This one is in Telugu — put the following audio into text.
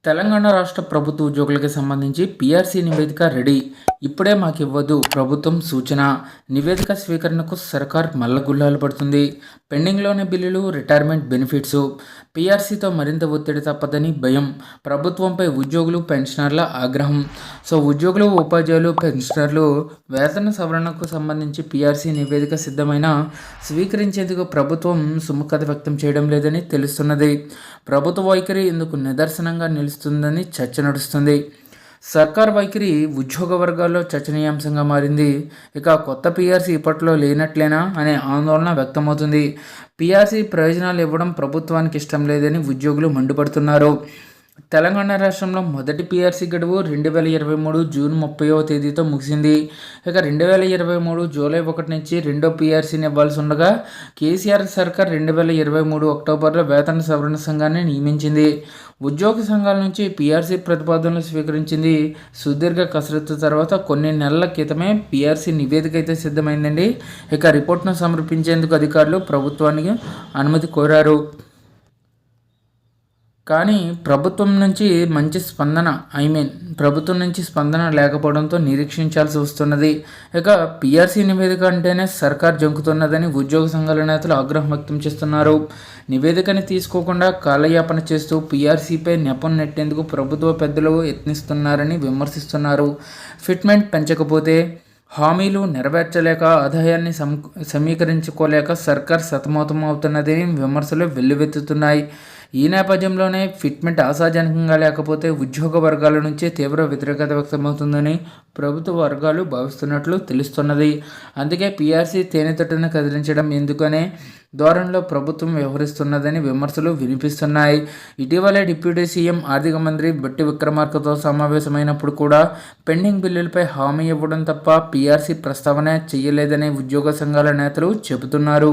తెలంగాణ రాష్ట్ర ప్రభుత్వ ఉద్యోగులకి సంబంధించి పీఆర్సీ నివేదిక రెడీ. ఇప్పుడే మాకు ఇవ్వదు ప్రభుత్వం సూచన. నివేదిక స్వీకరణకు సర్కార్ మల్లగుల్లాలు పడుతుంది. పెండింగ్లోని బిల్లులు, రిటైర్మెంట్ బెనిఫిట్స్. పీఆర్సీతో మరింత ఒత్తిడి తప్పదని భయం. ప్రభుత్వంపై ఉద్యోగులు, పెన్షనర్ల ఆగ్రహం. ఉద్యోగులు, ఉపాధ్యాయులు, పెన్షనర్లు వేతన సవరణకు సంబంధించి పీఆర్సీ నివేదిక సిద్ధమైన స్వీకరించేందుకు ప్రభుత్వం సుముఖత వ్యక్తం చేయడం లేదని తెలుస్తున్నది. ప్రభుత్వ వైఖరి ఇందుకు నిదర్శనంగా నిలుస్తుందని చర్చ నడుస్తుంది. సర్కార్ వైఖరి ఉద్యోగ వర్గాల్లో చర్చనీయాంశంగా మారింది. ఇక కొత్త పీఆర్సీ ఇప్పట్లో లేనట్లేనా అనే ఆందోళన వ్యక్తమవుతుంది. పీఆర్సీ ప్రయోజనాలు ఇవ్వడం ప్రభుత్వానికి ఇష్టం లేదని ఉద్యోగులు మండిపడుతున్నారు. తెలంగాణ రాష్ట్రంలో మొదటి పీఆర్సీ గడువు 2023 జూన్ 30వ తేదీతో ముగిసింది. ఇక 2023 జూలై 1 నుంచి రెండో పీఆర్సీని ఇవ్వాల్సి ఉండగా కేసీఆర్ సర్కార్ 2023 అక్టోబర్లో వేతన సవరణ సంఘాన్ని నియమించింది. ఉద్యోగ సంఘాల నుంచి పీఆర్సీ ప్రతిపాదనలు స్వీకరించింది. సుదీర్ఘ కసరత్తు తర్వాత కొన్ని నెలల క్రితమే పీఆర్సీ నివేదిక అయితే సిద్ధమైందండి. ఇక రిపోర్ట్ను సమర్పించేందుకు అధికారులు ప్రభుత్వానికి అనుమతి కోరారు. కానీ ప్రభుత్వం నుంచి స్పందన లేకపోవడంతో నిరీక్షించాల్సి వస్తున్నది. ఇక పీఆర్సీ నివేదిక అంటేనే సర్కార్ జంకుతున్నదని ఉద్యోగ సంఘాల నేతలు ఆగ్రహం వ్యక్తం చేస్తున్నారు. నివేదికని తీసుకోకుండా కాలయాపన చేస్తూ పీఆర్సీపై నెపం నెట్టేందుకు ప్రభుత్వ పెద్దలు యత్నిస్తున్నారని విమర్శిస్తున్నారు. ఫిట్మెంట్ పెంచకపోతే హామీలు నెరవేర్చలేక ఆదాయాన్ని సమీకరించుకోలేక సర్కార్ సతమతమవుతున్నదని విమర్శలు వెల్లువెత్తుతున్నాయి. ఈ నేపథ్యంలోనే ఫిట్మెంట్ ఆశాజనకంగా లేకపోతే ఉద్యోగ వర్గాల నుంచి తీవ్ర వ్యతిరేకత వ్యక్తమవుతుందని ప్రభుత్వ వర్గాలు భావిస్తున్నట్లు తెలుస్తున్నది. అందుకే పీఆర్సీ తేనెతట్టును కదిలించడం ఎందుకనే ధోరణిలో ప్రభుత్వం వ్యవహరిస్తున్నదని విమర్శలు వినిపిస్తున్నాయి. ఇటీవలే డిప్యూటీ సీఎం ఆర్థిక మంత్రి బట్టి విక్రమార్కతో సమావేశమైనప్పుడు కూడా పెండింగ్ బిల్లులపై హామీ ఇవ్వడం తప్ప పీఆర్సీ ప్రస్తావన చేయలేదని ఉద్యోగ సంఘాల నేతలు చెబుతున్నారు.